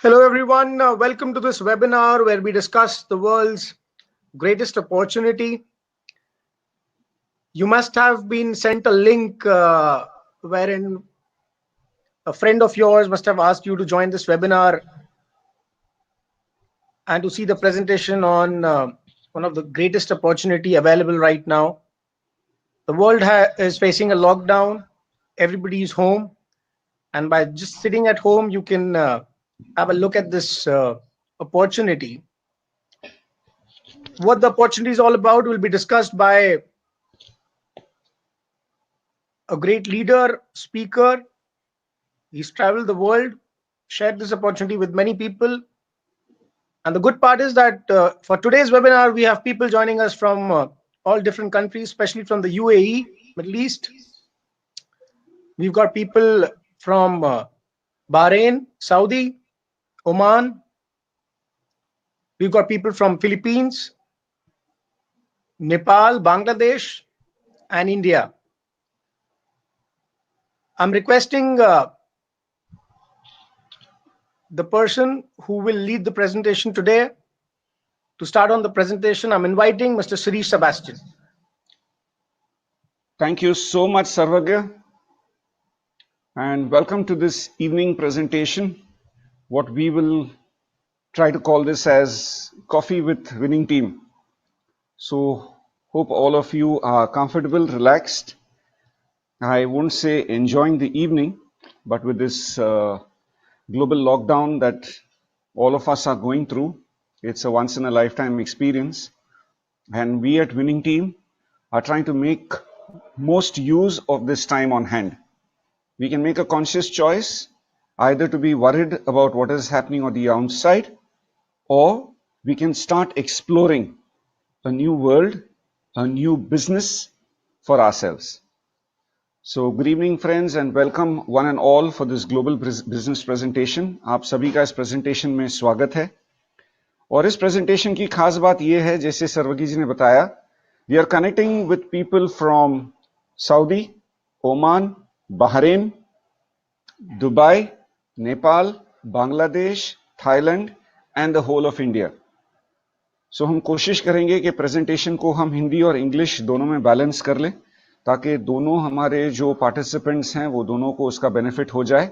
Hello, everyone. Welcome to this webinar where we discuss the world's greatest opportunity. You must have been sent a link wherein a friend of yours must have asked you to join this webinar and to see the presentation on one of the greatest opportunity available right now. The world is facing a lockdown. Everybody is home. And by just sitting at home, you can have a look at this opportunity. What the opportunity is all about will be discussed by a great leader, speaker. He's traveled the world, shared this opportunity with many people. And the good part is that for today's webinar, we have people joining us from all different countries, especially from the UAE, Middle East. We've got people from Bahrain, Saudi, Oman. We've got people from Philippines, Nepal, Bangladesh, and India. I'm requesting the person who will lead the presentation today. To start on the presentation, I'm inviting Mr. Sirish Sebastian. Thank you so much, Sarvagya, and welcome to this evening presentation. What we will try to call this as Coffee with Winning Team. So, hope all of you are comfortable, relaxed. I won't say enjoying the evening, but with this global lockdown that all of us are going through, it's a once in a lifetime experience. And we at Winning Team are trying to make most use of this time on hand. We can make a conscious choice either to be worried about what is happening on the outside, or we can start exploring a new world, a new business for ourselves. So good evening friends and welcome one and all for this global business presentation. आप सभी का इस presentation में स्वागत है और इस presentation की खास बात ये है जैसे सर्वगी जी ने बताया we are connecting with people from Saudi, Oman, Bahrain, Dubai, Nepal, Bangladesh, Thailand and the whole of India. So हम कोशिश करेंगे कि प्रेजेंटेशन को हम हिंदी और इंग्लिश दोनों में बैलेंस कर लें ताकि दोनों हमारे जो पार्टिसिपेंट्स हैं वो दोनों को उसका बेनिफिट हो जाए.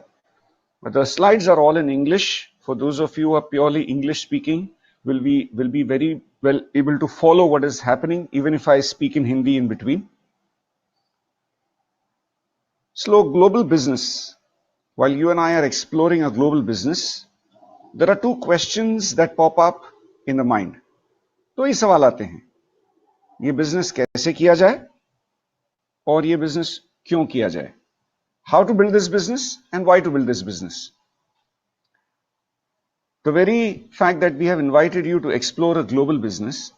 The slides are all in English. For those of you who are purely English speaking, will be very well able to follow what is happening even if I speak in Hindi in between. Slow global business. While you and I are exploring a global business, there are two questions that pop up in the mind. तो ये सवाल आते हैं, ये business कैसे किया जाए और ये बिजनेस क्यों किया जाए? How to build this business and why to build this business? The very fact that we have invited you to explore a global business,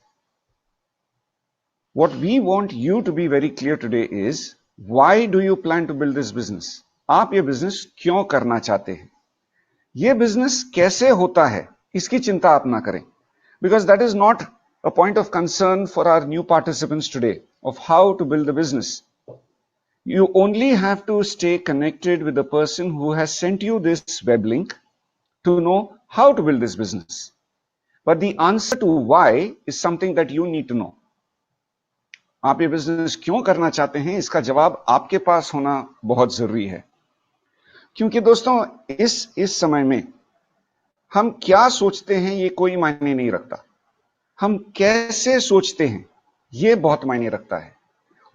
what we want you to be very clear today is, why do you plan to build this business? आप ये business क्यों करना चाहते हैं? ये business कैसे होता है इसकी चिंता आप ना करें, because that is not a point of concern for our new participants today of how to build the business. You only have to stay connected with the person who has sent you this web link to know how to build this business. But the answer to why is something that you need to know. आप ये business क्यों करना चाहते हैं इसका जवाब आपके पास होना बहुत जरूरी है, क्योंकि दोस्तों इस समय में हम क्या सोचते हैं ये कोई मायने नहीं रखता, हम कैसे सोचते हैं ये बहुत मायने रखता है.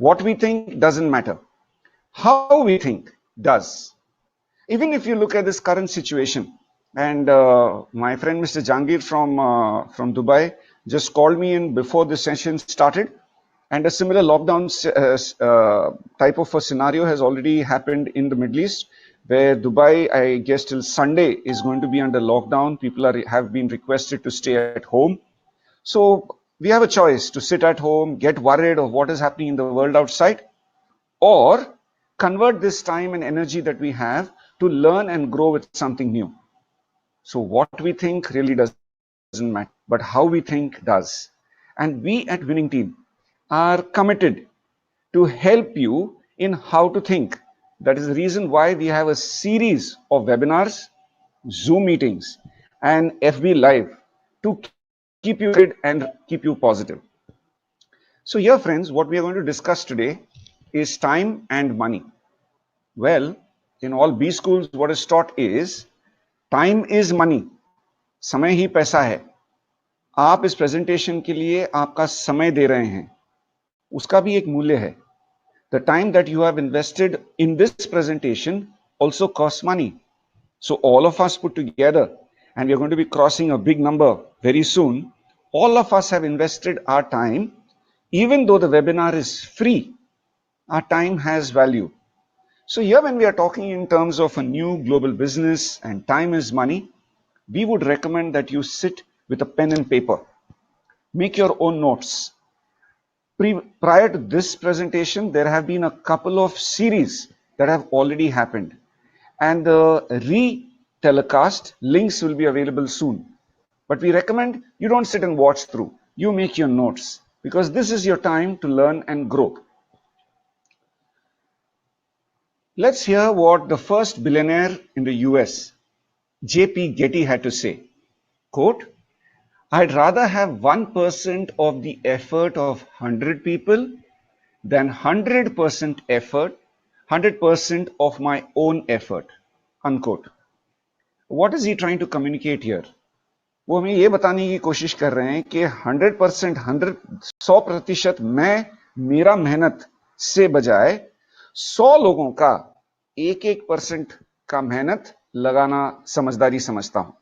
What we think doesn't matter, how we think does. Even if you look at this current situation, and my friend Mr. Jangir from Dubai just called me in before the session started, and a similar lockdown type of a scenario has already happened in the Middle East, where Dubai, I guess till Sunday, is going to be under lockdown. People have been requested to stay at home. So we have a choice to sit at home, get worried of what is happening in the world outside, or convert this time and energy that we have to learn and grow with something new. So what we think really doesn't matter, but how we think does. And we at Winning Team are committed to help you in how to think. That is the reason why we have a series of webinars, Zoom meetings, and FB Live to keep you excited and keep you positive. So here friends, what we are going to discuss today is time and money. Well, in all B schools, what is taught is time is money. समय ही पैसा है. आप इस presentation के लिए आपका समय दे रहे हैं, उसका भी एक मूल्य है. The time that you have invested in this presentation also costs money. So all of us put together, and we are going to be crossing a big number very soon. All of us have invested our time. Even though the webinar is free, our time has value. So here when we are talking in terms of a new global business and time is money, we would recommend that you sit with a pen and paper. Make your own notes. Prior to this presentation, there have been a couple of series that have already happened. And the re-telecast links will be available soon. But we recommend you don't sit and watch through. You make your notes because this is your time to learn and grow. Let's hear what the first billionaire in the US, J.P. Getty, had to say. Quote, I'd rather have 1% of the effort of 100 people than 100% effort, 100% of my own effort. Unquote. What is he trying to communicate here? वो हमें ये बताने की कोशिश कर रहे हैं कि 100%, 100% मैं मेरा मेहनत से बजाय 100 लोगों का 1% का मेहनत लगाना समझदारी समझता हूं.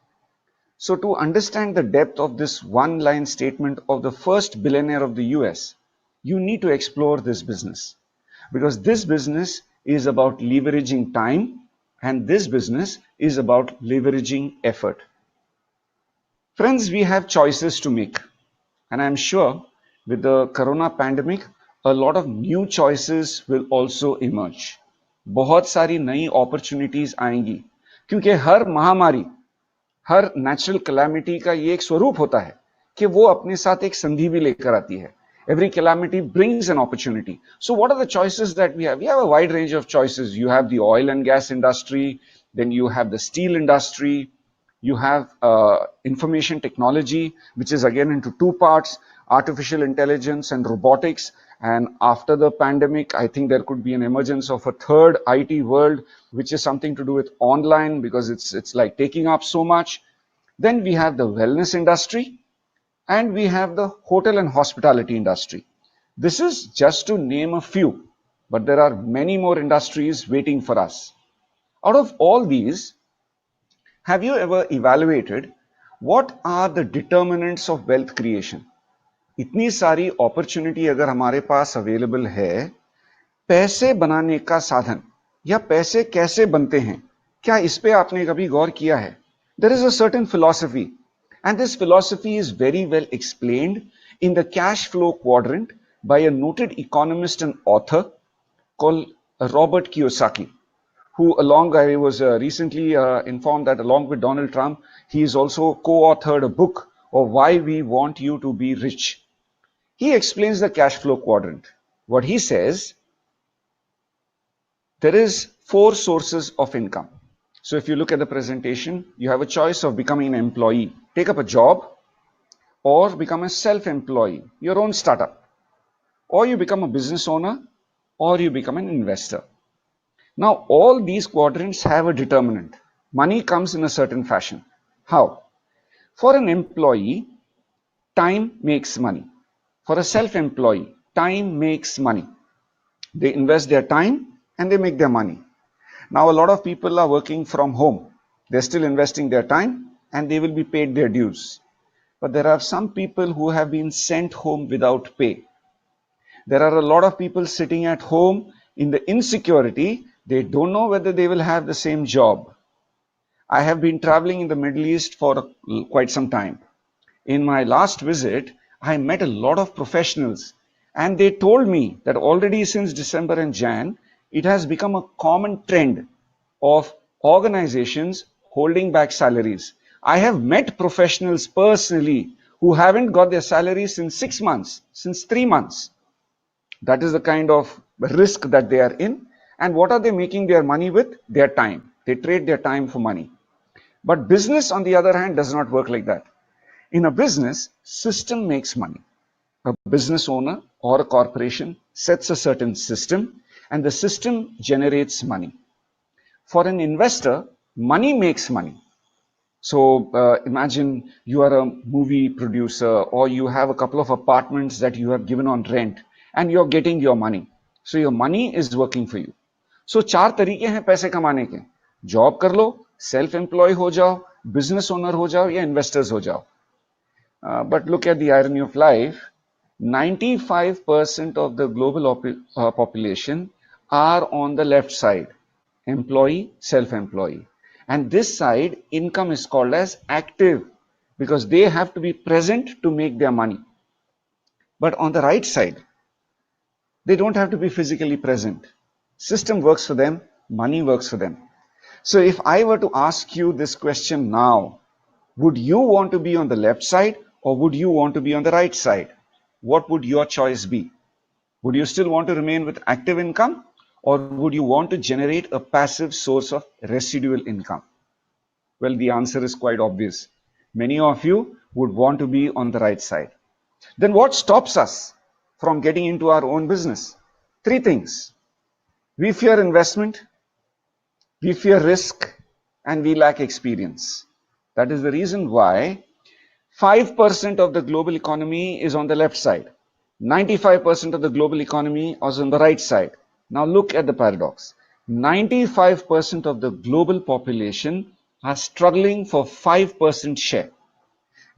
So to understand the depth of this one-line statement of the first billionaire of the US, you need to explore this business. Because this business is about leveraging time and this business is about leveraging effort. Friends, we have choices to make. And I'm sure with the corona pandemic, a lot of new choices will also emerge. बहुत सारी नई opportunities आएंगी क्योंकि हर महामारी, हर natural calamity का ये एक स्वरूप होता है कि वो अपने साथ एक संधि भी लेकर आती है. Every calamity brings an opportunity. So what are the choices that we have? We have a wide range of choices. You have the oil and gas industry, then you have the steel industry, you have information technology, which is again into two parts, artificial intelligence and robotics. And after the pandemic, I think there could be an emergence of a third IT world, which is something to do with online because it's like taking up so much. Then we have the wellness industry and we have the hotel and hospitality industry. This is just to name a few, but there are many more industries waiting for us. Out of all these, have you ever evaluated what are the determinants of wealth creation? इतनी सारी opportunity अगर हमारे पास available है, पैसे बनाने का साधन या पैसे कैसे बनते हैं, क्या इस पे आपने कभी गौर किया है? There is a certain philosophy, and this philosophy is very well explained in the cash flow quadrant by a noted economist and author called Robert Kiyosaki, who I was recently informed that along with Donald Trump, he has also co-authored a book of Why We Want You to Be Rich. He explains the cash flow quadrant. What he says, there is 4 sources of income. So if you look at the presentation, you have a choice of becoming an employee, take up a job, or become a self-employee, your own startup, or you become a business owner, or you become an investor. Now, all these quadrants have a determinant. Money comes in a certain fashion. How? For an employee, time makes money. For a self-employee, time makes money. They invest their time and they make their money. Now, a lot of people are working from home. They're still investing their time and they will be paid their dues. But there are some people who have been sent home without pay. There are a lot of people sitting at home in the insecurity. They don't know whether they will have the same job. I have been traveling in the Middle East for quite some time. In my last visit, I met a lot of professionals and they told me that already since December and Jan, it has become a common trend of organizations holding back salaries. I have met professionals personally who haven't got their salaries since 6 months, since 3 months. That is the kind of risk that they are in. And what are they making their money with? Their time. They trade their time for money. But business, on the other hand, does not work like that. In a business, system makes money. A business owner or a corporation sets a certain system, and the system generates money. For an investor, money makes money. So imagine you are a movie producer, or you have a couple of apartments that you have given on rent, and you're getting your money. So your money is working for you. So चार तरीके हैं पैसे कमाने के. Job कर लो, self employ हो जाओ, business owner हो जाओ, या इन्वेस्टर्स हो जाओ. But look at the irony of life. 95% of the global population are on the left side, employee, self-employee. And this side, income is called as active, because they have to be present to make their money. But on the right side, they don't have to be physically present. System works for them, money works for them. So if I were to ask you this question now, would you want to be on the left side, or would you want to be on the right side? What would your choice be? Would you still want to remain with active income, or would you want to generate a passive source of residual income? Well, the answer is quite obvious. Many of you would want to be on the right side. Then what stops us from getting into our own business? Three things. We fear investment, we fear risk, and we lack experience. That is the reason why 5% of the global economy is on the left side. 95% of the global economy is on the right side. Now look at the paradox. 95% of the global population are struggling for 5% share,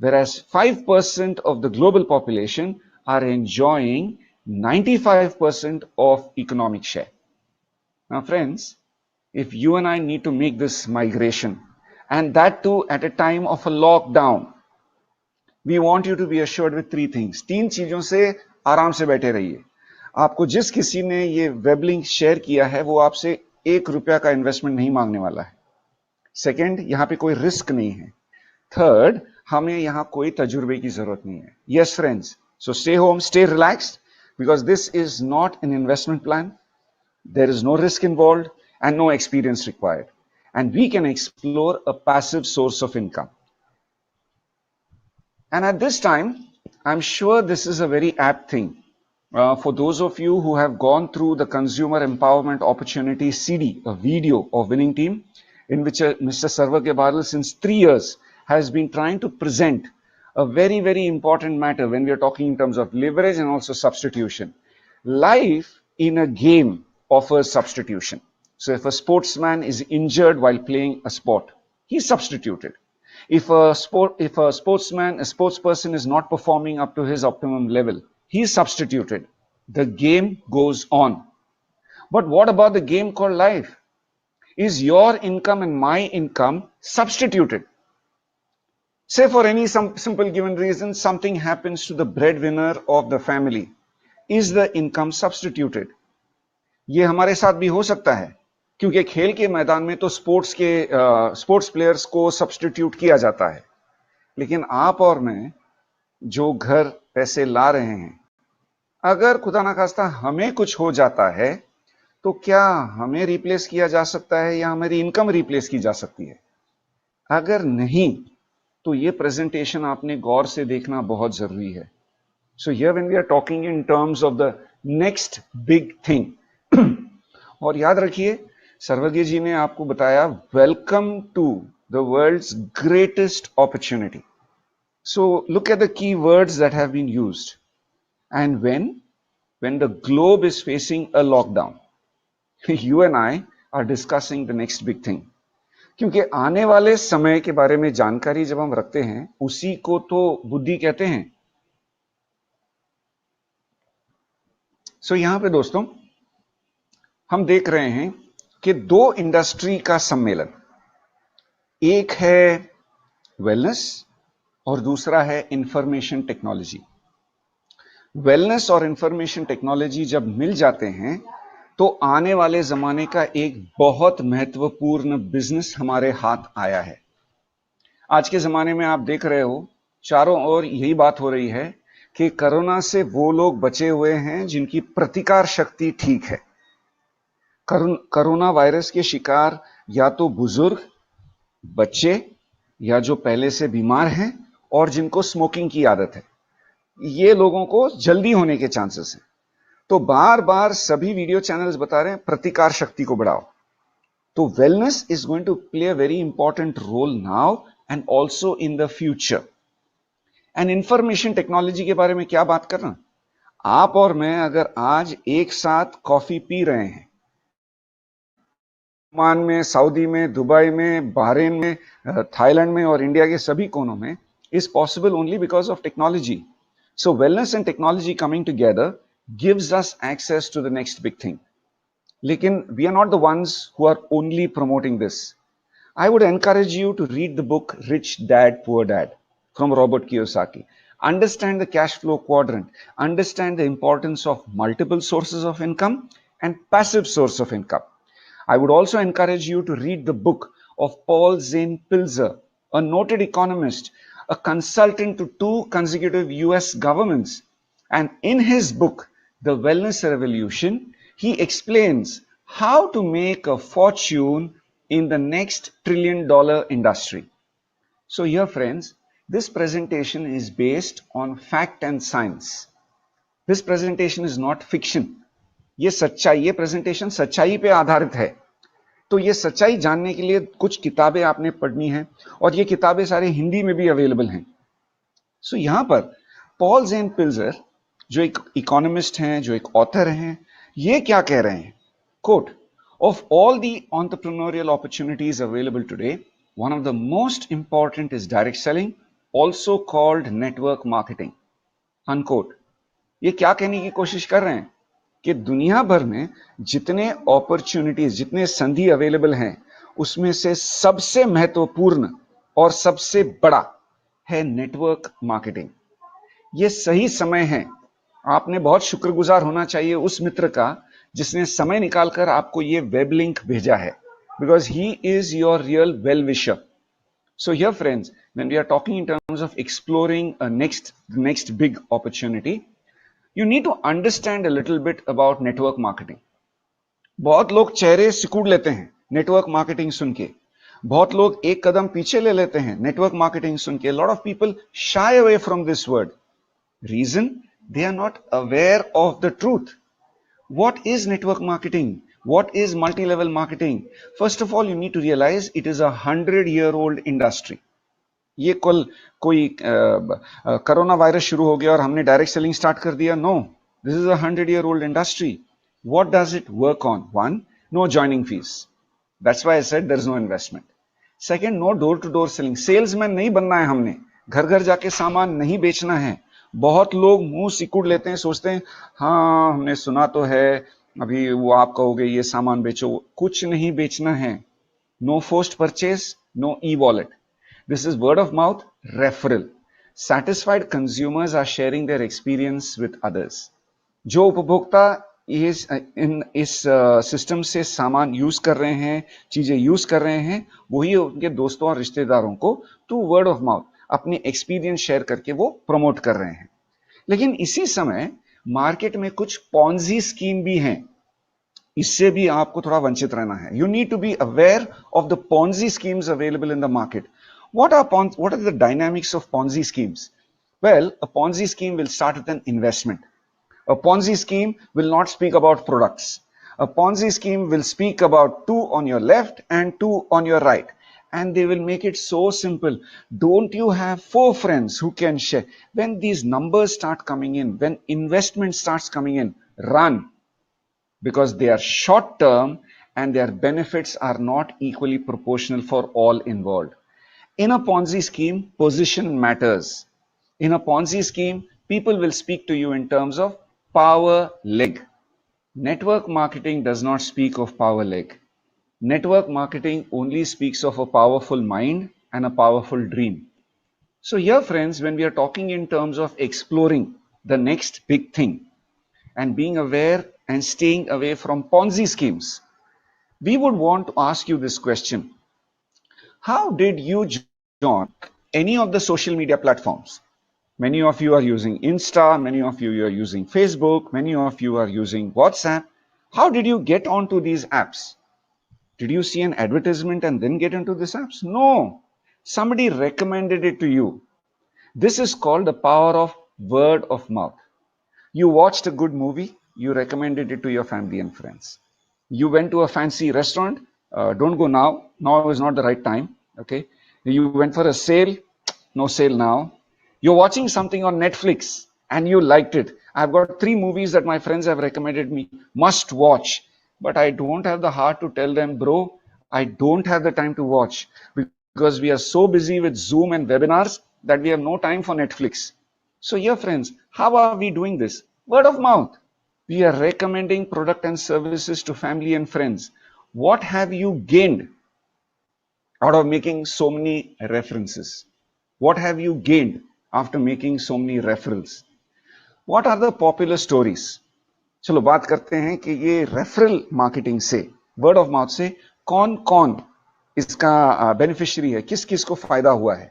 whereas 5% of the global population are enjoying 95% of economic share. Now friends, if you and I need to make this migration, and that too at a time of a lockdown, we want you to be assured with three things. तीन चीजों से आराम से बैठे रहिए. आपको जिस किसी ने ये वेब लिंक शेयर किया है, वो आपसे ₹1 का इन्वेस्टमेंट नहीं मांगने वाला है. सेकंड, यहां पे कोई रिस्क नहीं है. थर्ड, हमें यहां कोई तजुर्बे की जरूरत नहीं है. Yes friends, so stay home, stay relaxed, because this is not an investment plan. There is no risk involved and no experience required. And we can explore a passive source of income. And at this time, I'm sure this is a very apt thing. For those of you who have gone through the Consumer Empowerment Opportunity CD, a video of Winning Team, in which Mr. Sarvagya Badal since 3 years has been trying to present a very, very important matter when we are talking in terms of leverage and also substitution. Life in a game offers substitution. So if a sportsman is injured while playing a sport, he's substituted. If a sportsperson is not performing up to his optimum level, he is substituted. The game goes on. But what about the game called life? Is your income and my income substituted? Say for any simple given reason, something happens to the breadwinner of the family. Is the income substituted? ये हमारे साथ भी हो सकता है, क्योंकि खेल के मैदान में तो स्पोर्ट्स प्लेयर्स को सब्स्टिट्यूट किया जाता है. लेकिन आप और मैं जो घर पैसे ला रहे हैं, अगर खुदा ना खास्ता हमें कुछ हो जाता है, तो क्या हमें रिप्लेस किया जा सकता है या हमारी इनकम रिप्लेस की जा सकती है? अगर नहीं, तो ये प्रेजेंटेशन आपने गौर से देखना बहुत जरूरी है. So here when we are talking in terms of the next big thing, और याद रखिए, सर्वज्ञ जी ने आपको बताया, welcome to the world's greatest opportunity. So look at the key words that have been used. And when the globe is facing a lockdown, you and I are discussing the next big thing. क्योंकि आने वाले समय के बारे में जानकारी जब हम रखते हैं, उसी को तो बुद्धि कहते हैं. सो यहां पे दोस्तों, हम देख रहे हैं कि दो इंडस्ट्री का सम्मेलन, एक है वेलनेस और दूसरा है इंफॉर्मेशन टेक्नोलॉजी. वेलनेस और इंफॉर्मेशन टेक्नोलॉजी जब मिल जाते हैं, तो आने वाले जमाने का एक बहुत महत्वपूर्ण बिजनेस हमारे हाथ आया है. आज के जमाने में आप देख रहे हो, चारों ओर यही बात हो रही है कि कोरोना से वो लोग बचे हुए हैं जिनकी प्रतिकार शक्ति ठीक है. कोरोना वायरस के शिकार या तो बुजुर्ग बच्चे या जो पहले से बीमार हैं और जिनको स्मोकिंग की आदत है, ये लोगों को जल्दी होने के चांसेस हैं। तो बार बार सभी वीडियो चैनल्स बता रहे हैं प्रतिकार शक्ति को बढ़ाओ। तो wellness is going to play a very important role now and also in the future. And information technology के बारे में क्या बात कर रहा हूं, आप और मैं अगर आज एक साथ कॉफी पी रहे हैं, ओमान में, सऊदी में, दुबई में, बहरीन में, थाईलैंड में और इंडिया के सभी कोनों में, is possible only because of technology. So wellness and technology coming together gives us access to the next big thing. Lekin we are not the ones who are only promoting this. I would encourage you to read the book Rich Dad Poor Dad from Robert Kiyosaki. Understand the cash flow quadrant. Understand the importance of multiple sources of income and passive source of income. I would also encourage you to read the book of Paul Zane Pilzer, a noted economist, a consultant to 2 consecutive US governments. And in his book, The Wellness Revolution, he explains how to make a fortune in the next $1 trillion industry. So here friends, this presentation is based on fact and science. This presentation is not fiction. ये सच्चाई, ये presentation सच्चाई पे आधारित है। तो ये सच्चाई जानने के लिए कुछ किताबें आपने पढ़नी है और ये किताबें सारे हिंदी में भी अवेलेबल हैं। सो यहां पर पॉल जेन पिल्जर जो एक इकोनॉमिस्ट हैं, जो एक ऑथर हैं, ये क्या कह रहे हैं, quote, of all the entrepreneurial opportunities available today, one of the most important is direct selling, also called network marketing, unquote. ये क्या कहने की कोशिश कर रहे हैं कि दुनिया भर में जितने अपॉर्चुनिटीज, जितने संधि अवेलेबल हैं, उसमें से सबसे महत्वपूर्ण और सबसे बड़ा है नेटवर्क मार्केटिंग। ये सही समय है, आपने बहुत शुक्रगुजार होना चाहिए उस मित्र का जिसने समय निकालकर आपको ये वेब लिंक भेजा है, because he is your real well wisher. So here friends, when we are talking in terms of exploring a next big opportunity, you need to understand a little bit about network marketing. बहुत लोग चेहरे सिकुड़ लेते हैं network marketing सुन के, बहुत लोग एक कदम पीछे ले लेते हैं नेटवर्क मार्केटिंग सुन के। Lot of people shy away from this word, reason they are not aware of the truth. What is network marketing? What is multi-level marketing? First of all, you need to realize it is a 100-year-old industry. ये कल कोई corona virus शुरू हो गया और हमने direct selling start कर दिया, no, this is a 100-year-old industry. What does it work on? One, no joining fees, that's why I said there is no investment. Second, no door to door selling, salesman नहीं बनना है हमने, घर घर जाके सामान नहीं बेचना है। बहुत लोग मुंह सिकुड़ लेते हैं, सोचते हैं हाँ हमने सुना तो है, अभी वो आप कहोगे ये सामान बेचो, कुछ नहीं बेचना है। No forced purchase, no e wallet, this is word of mouth referral. Satisfied consumers are sharing their experience with others. जो उपभोक्ता इस सिस्टम से सामान यूज कर रहे हैं, चीजें यूज कर रहे हैं, वही उनके दोस्तों और रिश्तेदारों को थ्रू वर्ड ऑफ माउथ अपने एक्सपीरियंस शेयर करके वो प्रमोट कर रहे हैं। लेकिन इसी समय मार्केट में कुछ पॉन्जी स्कीम भी हैं, इससे भी आपको थोड़ा वंचित रहना है। You need to be aware of the Ponzi schemes available in the market. what are the dynamics of Ponzi schemes? Well, a Ponzi scheme will start with an investment. A Ponzi scheme will not speak about products. A Ponzi scheme will speak about 2 on your left and 2 on your right. And they will make it so simple. Don't you have 4 friends who can share? When these numbers start coming in, when investment starts coming in, run. Because they are short term and their benefits are not equally proportional for all involved. In a Ponzi scheme, position matters. In a Ponzi scheme, people will speak to you in terms of power leg. Network marketing does not speak of power leg. Network marketing only speaks of a powerful mind and a powerful dream. So here friends, when we are talking in terms of exploring the next big thing and being aware and staying away from Ponzi schemes, we would want to ask you this question. How did you join any of the social media platforms? Many of you are using Insta, many of you are using Facebook, many of you are using WhatsApp. How did you get onto these apps? Did you see an advertisement and then get into this apps? No. Somebody recommended it to you. This is called the power of word of mouth. You watched a good movie, you recommended it to your family and friends. You went to a fancy restaurant, don't go now. Now is not the right time. Okay. You went for a sale, no sale now. You're watching something on Netflix and you liked it. I've got 3 movies that my friends have recommended me, must watch. But I don't have the heart to tell them, bro, I don't have the time to watch because we are so busy with Zoom and webinars that we have no time for Netflix. So, yeah, friends, how are we doing this? Word of mouth. We are recommending product and services to family and friends. What have you gained out of making so many references? What have you gained after making so many referrals? What are the popular stories? चलो बात करते हैं कि ये referral marketing से, word of mouth से कौन कौन इसका बेनिफिशियरी है, किस किस को फायदा हुआ है.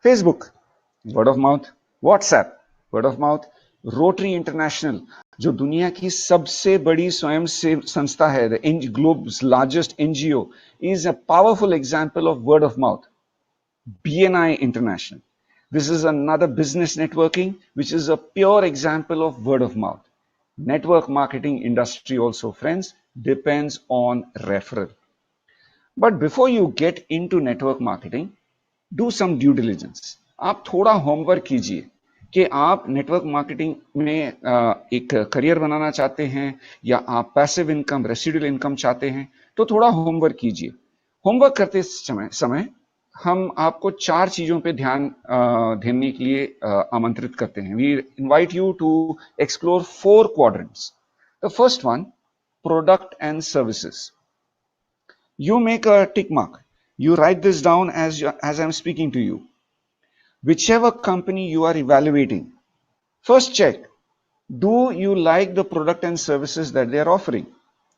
Facebook, word of mouth. WhatsApp, word of mouth. Rotary International, जो दुनिया की सबसे बड़ी स्वयं सेव संस्था है, the globe's largest NGO, is a powerful example of word of mouth. BNI International. This is another business networking, which is a pure example of word of mouth. Network marketing industry also, friends, depends on referral. But before you get into network marketing, do some due diligence. आप थोड़ा homework कीजिए कि आप network marketing में एक career बनाना चाहते हैं या आप पैसिव इनकम, रेसिडुअल इनकम चाहते हैं, तो थोड़ा होमवर्क कीजिए. होमवर्क करते समय हम आपको 4 चीजों पे ध्यान देने के लिए आमंत्रित करते हैं. We invite you to explore 4 quadrants. The first one, product and services. You make a tick mark. You write this down as I'm speaking to you. Whichever company you are evaluating, first check, do you like the product and services that they are offering?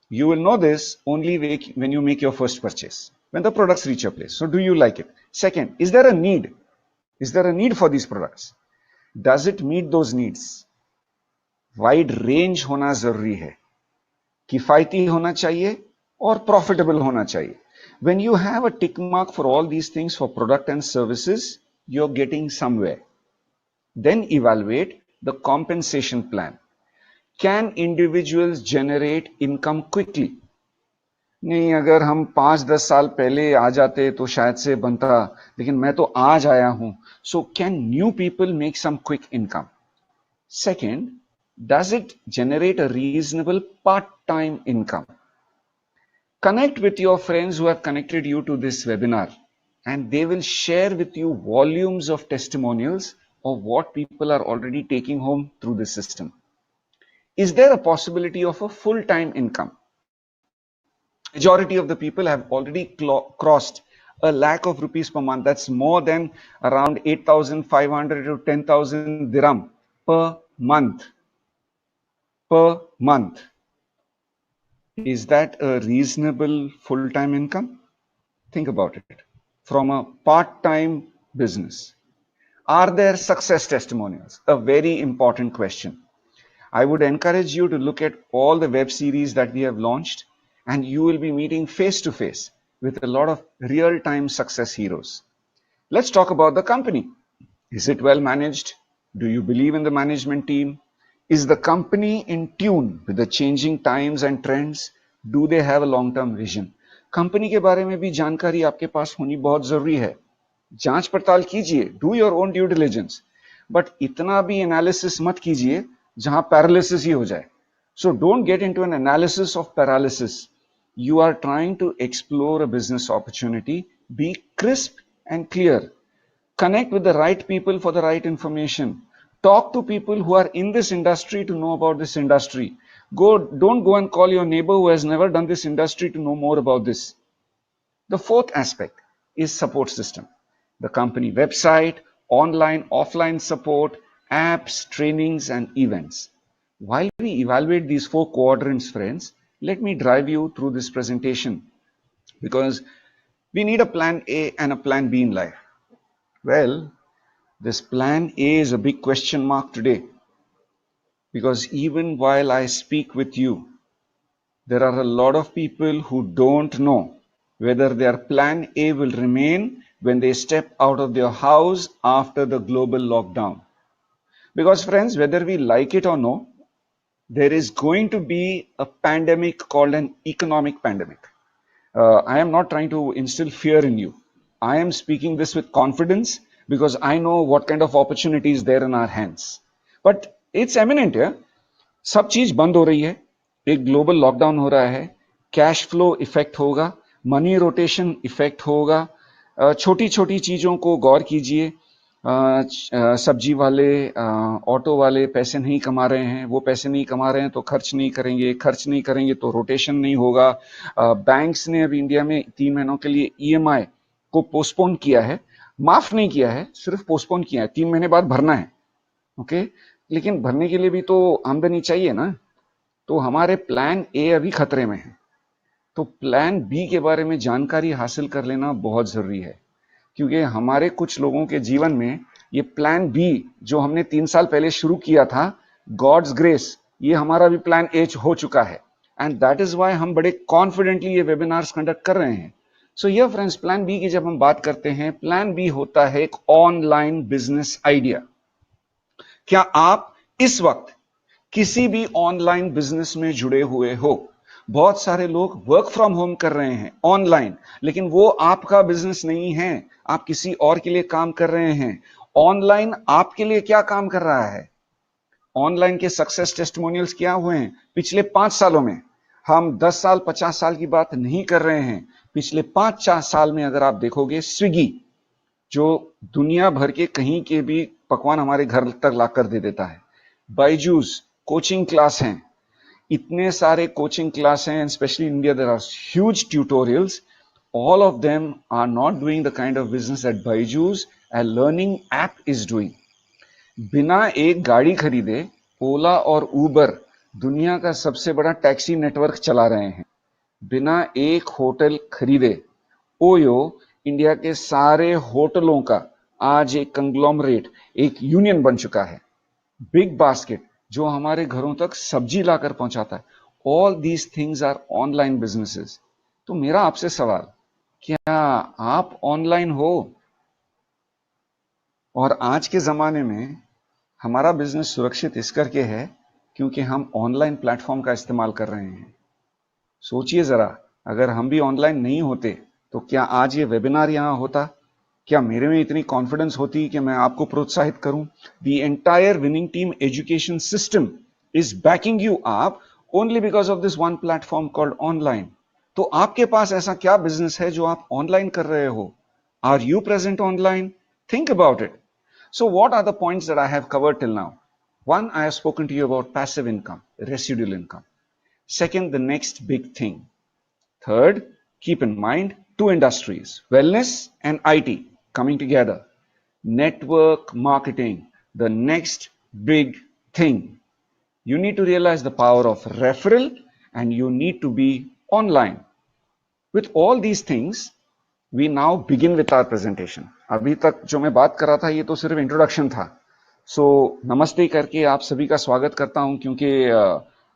You will know this only when you make your first purchase, when the products reach your place. So do you like it? Second, is there a need? Is there a need for these products? Does it meet those needs? Wide range होना जरूरी है, किफायती होना चाहिए और profitable होना चाहिए. When you have a tick mark for all these things for product and services, you're getting somewhere. Then evaluate the compensation plan. Can individuals generate income quickly? नहीं, अगर हम 5-10 साल पहले आ जाते तो शायद से बनता, लेकिन मैं तो आज आया हूं. So can new people make some quick income? Second, does it generate a reasonable part-time income? Connect with your friends who have connected you to this webinar, and they will share with you volumes of testimonials of what people are already taking home through this system. Is there a possibility of a full-time income? Majority of the people have already crossed a lakh of rupees per month. That's more than around 8,500 to 10,000 dirham per month. Per month. Is that a reasonable full-time income? Think about it. From a part-time business. Are there success testimonials? A very important question. I would encourage you to look at all the web series that we have launched, and you will be meeting face to face with a lot of real-time success heroes. Let's talk about the company. Is it well managed? Do you believe in the management team? Is the company in tune with the changing times and trends? Do they have a long-term vision? Company के बारे में भी जानकारी आपके पास होनी बहुत जरूरी है. जांच पड़ताल कीजिए, do your own due diligence, but इतना भी एनालिसिस मत कीजिए जहां पैरालिसिस ही हो जाए. So don't get into an analysis of paralysis. You are trying to explore a business opportunity. Be crisp and clear. Connect with the right people for the right information. Talk to people who are in this industry to know about this industry. Don't go and call your neighbor who has never done this industry to know more about this. The fourth aspect is support system. The company website, online, offline support, apps, trainings, and events. While we evaluate these 4 quadrants, friends, let me drive you through this presentation, because we need a plan A and a plan B in life. Well, this plan A is a big question mark today, because even while I speak with you, there are a lot of people who don't know whether their plan A will remain when they step out of their house after the global lockdown. Because friends, whether we like it or no, there is going to be a pandemic called an economic pandemic. I am not trying to instill fear in you. I am speaking this with confidence because I know what kind of opportunities there in our hands. But it's eminent, yeah? सब चीज बंद हो रही है, एक global lockdown हो रहा है, कैश फ्लो इफेक्ट होगा, मनी रोटेशन इफेक्ट होगा, छोटी छोटी चीजों को गौर कीजिए, सब्जी वाले, ऑटो वाले पैसे नहीं कमा रहे हैं, वो पैसे नहीं कमा रहे हैं तो खर्च नहीं करेंगे तो रोटेशन नहीं होगा। बैंक्स ने अभी इंडिया में 3 महीनों के लिए ईएमआई को पोस्टपोन किया है, माफ नहीं किया है, सिर्फ पोस्टपोन किया है, 3 महीने बाद भरना है, ओके। लेकिन भरने के लिए भी तो आमदनी चाहिए ना। तो हमारे प्लान ए अभी खतरे में है, तो प्लान बी के बारे में जानकारी हासिल कर लेना बहुत जरूरी है, क्योंकि हमारे कुछ लोगों के जीवन में ये प्लान बी जो हमने 3 साल पहले शुरू किया था, गॉड्स ग्रेस, ये हमारा भी प्लान ए हो चुका है। एंड दैट इज वाई हम बड़े कॉन्फिडेंटली ये वेबिनार्स कंडक्ट कर रहे हैं। सो ये फ्रेंड्स, प्लान बी की जब हम बात करते हैं, प्लान बी होता है एक ऑनलाइन बिजनेस आइडिया। क्या आप इस वक्त किसी भी ऑनलाइन बिजनेस में जुड़े हुए हो? बहुत सारे लोग वर्क फ्रॉम होम कर रहे हैं ऑनलाइन, लेकिन वो आपका बिजनेस नहीं है, आप किसी और के लिए काम कर रहे हैं। ऑनलाइन आपके लिए क्या काम कर रहा है? ऑनलाइन के सक्सेस टेस्टिमोनियल्स क्या हुए हैं पिछले 5 सालों में? हम 10 साल 50 साल की बात नहीं कर रहे हैं, पिछले 5-4 साल में अगर आप देखोगे, स्विगी जो दुनिया भर के कहीं के भी पकवान हमारे घर तक लाकर दे देता है, बायजूस कोचिंग क्लास हैं, इतने सारे कोचिंग क्लास हैं, specially in India there are huge tutorials, all of them are not doing the kind of business that Byju's, a learning app, is doing. बिना एक गाड़ी खरीदे ओला और उबर दुनिया का सबसे बड़ा टैक्सी नेटवर्क चला रहे हैं। बिना एक होटल खरीदे ओयो इंडिया के सारे होटलों का आज एक कंग्लोमरेट, एक यूनियन बन चुका है। बिग बास्केट जो हमारे घरों तक सब्जी लाकर पहुंचाता है, all these things are online businesses. तो मेरा आपसे सवाल, क्या आप ऑनलाइन हो? और आज के जमाने में हमारा बिजनेस सुरक्षित इस करके है क्योंकि हम ऑनलाइन प्लेटफॉर्म का इस्तेमाल कर रहे हैं। सोचिए जरा, अगर हम भी ऑनलाइन नहीं होते तो क्या आज ये वेबिनार यहां होता? क्या मेरे में इतनी कॉन्फिडेंस होती कि मैं आपको प्रोत्साहित करूं? The entire winning team education system is backing you up only because of this one platform called online. तो आपके पास ऐसा क्या बिजनेस है जो आप ऑनलाइन कर रहे हो? Are you present online? Think about it. So what are the points that I have covered till now? One, I have spoken to you about passive income, residual income. Second, the next big thing. Third, keep in mind 2 industries, wellness and IT coming together. Network marketing, the next big thing. You need to realize the power of referral and you need to be online. With all these things, we now begin with our presentation. अभी तक जो मैं बात कर रहा था ये तो सिर्फ इंट्रोडक्शन था। सो नमस्ते करके आप सभी का स्वागत करता हूं, क्योंकि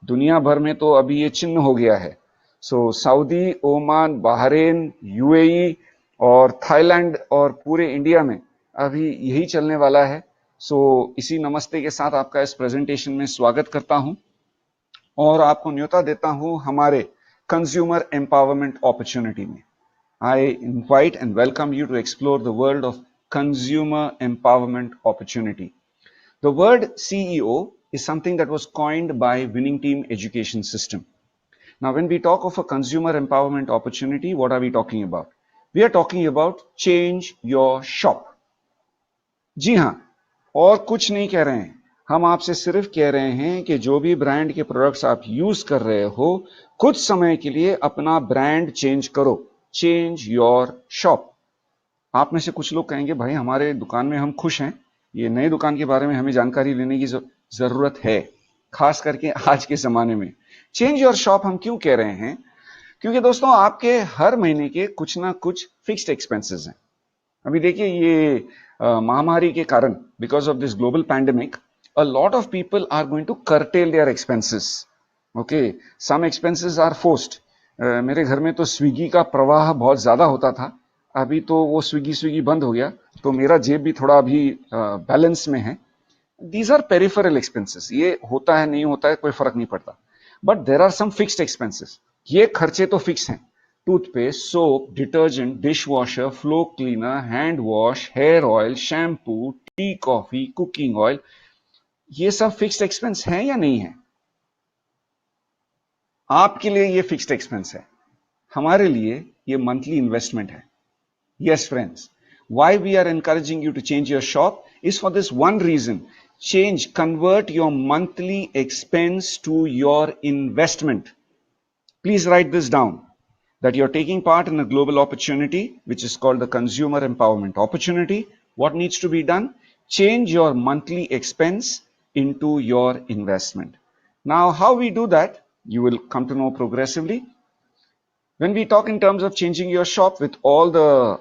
दुनिया भर में तो अभी ये चिन्ह हो गया है। सो सऊदी, ओमान, बहरीन, यूएई और थाईलैंड और पूरे इंडिया में अभी यही चलने वाला है। सो इसी नमस्ते के साथ आपका इस प्रेजेंटेशन में स्वागत करता हूं और आपको न्योता देता हूं हमारे कंज्यूमर एम्पावरमेंट अपॉर्चुनिटी में। I invite and welcome you to explore the world of consumer empowerment opportunity. The word CEO is something that was coined by Winning Team Education System. Now, when we talk of a consumer empowerment opportunity, what are we talking about? We are talking about change your shop. जी हाँ, और कुछ नहीं कह रहे हैं, हम आपसे सिर्फ कह रहे हैं कि जो भी ब्रांड के प्रोडक्ट्स आप यूज कर रहे हो, कुछ समय के लिए अपना ब्रांड चेंज करो। Change your shop. आप में से कुछ लोग कहेंगे, भाई हमारे दुकान में हम खुश हैं, ये नई दुकान के बारे में हमें जानकारी लेने की जरूरत है, खास करके आज के जमाने में। चेंज योर शॉप हम क्यों कह रहे हैं? क्योंकि दोस्तों, आपके हर महीने के कुछ ना कुछ फिक्स्ड एक्सपेंसेस हैं। अभी देखिए, ये महामारी के कारण, because of this global pandemic, a lot of people are going to curtail their expenses. Okay, some expenses are forced. मेरे घर में तो स्विगी का प्रवाह बहुत ज्यादा होता था, अभी तो वो स्विगी बंद हो गया, तो मेरा जेब भी थोड़ा अभी बैलेंस में है। दीज आर पेरिफेरल एक्सपेंसेस, ये होता है नहीं होता है कोई फर्क नहीं पड़ता, but there are some fixed expenses. ये खर्चे तो फिक्स हैं, toothpaste, soap, detergent, dish washer, floor cleaner, hand wash, hair oil, shampoo, tea, coffee, cooking oil, ये सब फिक्स्ड एक्सपेंस हैं या नहीं है? आपके लिए ये फिक्स्ड एक्सपेंस है, हमारे लिए ये मंथली इन्वेस्टमेंट है। Yes, friends. Why we are encouraging you to change your shop is for this one reason. Change, convert your monthly expense to your investment. Please write this down, that you're taking part in a global opportunity, which is called the consumer empowerment opportunity. What needs to be done? Change your monthly expense into your investment. Now, how we do that, you will come to know progressively. When we talk in terms of changing your shop, with all the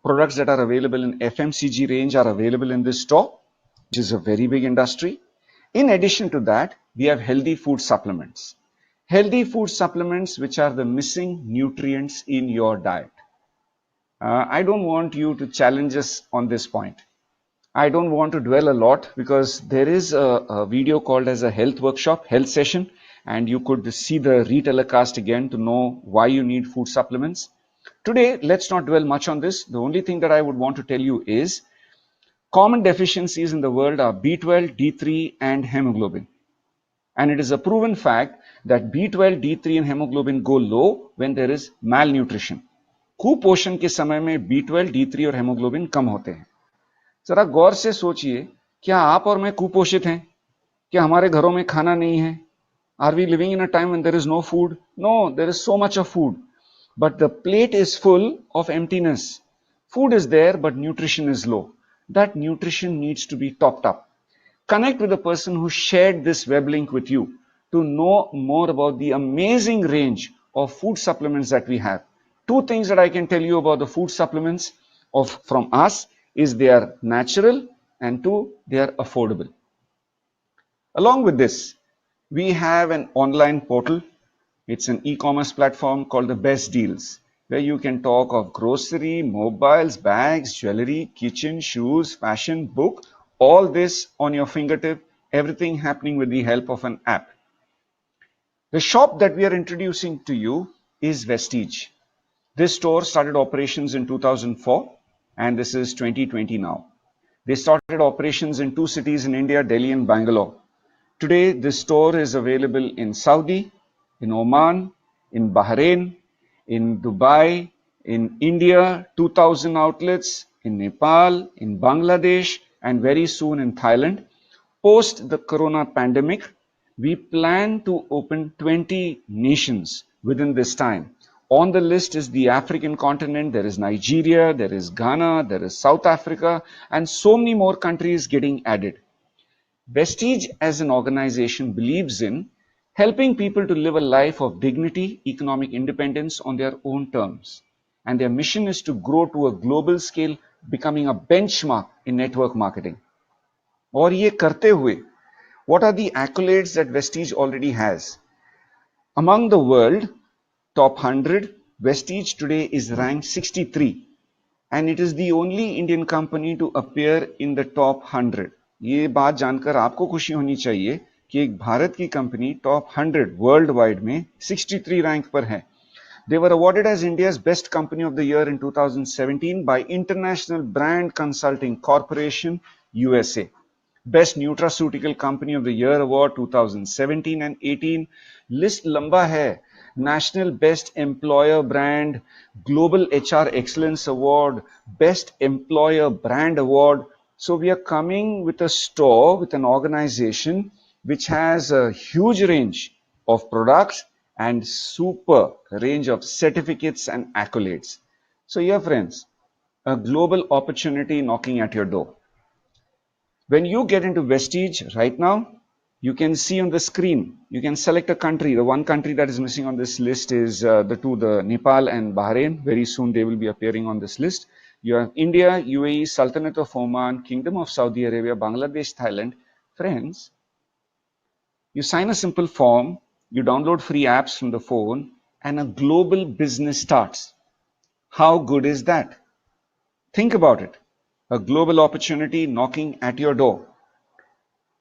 products that are available in FMCG range are available in this store, which is a very big industry. In addition to that, we have healthy food supplements. Healthy food supplements which are the missing nutrients in your diet. I don't want you to challenge us on this point. I don't want to dwell a lot because there is a video called as a health workshop, health session, and you could see the retelecast again to know why you need food supplements. Today, let's not dwell much on this. The only thing that I would want to tell you is common deficiencies in the world are B12, D3, and hemoglobin. And it is a proven fact that B12, D3, and hemoglobin go low when there is malnutrition. कुपोषण के समय में B12, D3 और haemoglobin कम होते हैं। जरा गौर से सोचिए, क्या आप और मैं कुपोषित हैं? क्या हमारे घरों में खाना नहीं है? Are we living in a time when there is no food? No, there is so much of food, but the plate is full of emptiness. Food is there, but nutrition is low. That nutrition needs to be topped up. Connect with the person who shared this web link with you to know more about the amazing range of food supplements that we have. Two things that I can tell you about the food supplements from us is they are natural, and two, they are affordable. Along with this, we have an online portal. It's an e-commerce platform called the Best Deals, where you can talk of grocery, mobiles, bags, jewelry, kitchen, shoes, fashion, book, all this on your fingertip, everything happening with the help of an app. The shop that we are introducing to you is Vestige. This store started operations in 2004 and this is 2020 now. They started operations in two cities in India, Delhi and Bangalore. Today, this store is available in Saudi, in Oman, in Bahrain, in Dubai, in India, 2,000 outlets, in Nepal, in Bangladesh, and very soon in Thailand. Post the corona pandemic, we plan to open 20 nations within this time. On the list is the African continent, there is Nigeria, there is Ghana, there is South Africa, and so many more countries getting added. Vestige as an organization believes in helping people to live a life of dignity, economic independence on their own terms. And their mission is to grow to a global scale, becoming a benchmark in network marketing. और ये करते हुए, what are the accolades that Vestige already has? Among the world top 100, Vestige today is ranked 63, and it is the only Indian company to appear in the top 100. ये बात जानकर आपको खुशी होनी चाहिए कि एक भारत की कंपनी टॉप 100 वर्ल्ड वाइड में 63 रैंक पर है. They were awarded as India's best company of the year in 2017 by International Brand Consulting Corporation USA. Best Nutraceutical Company of the Year Award 2017 and 18. List लंबा है. National Best Employer Brand, Global HR Excellence Award, Best Employer Brand Award. So we are coming with a store, with an organization which has a huge range of products and super range of certificates and accolades. So yeah, friends, a global opportunity knocking at your door. When you get into Vestige right now, you can see on the screen, you can select a country. The one country that is missing on this list is the Nepal and Bahrain. Very soon they will be appearing on this list. You have India, UAE, Sultanate of Oman, Kingdom of Saudi Arabia, Bangladesh, Thailand. Friends, you sign a simple form, you download free apps from the phone, and a global business starts. How good is that? Think about it. A global opportunity knocking at your door.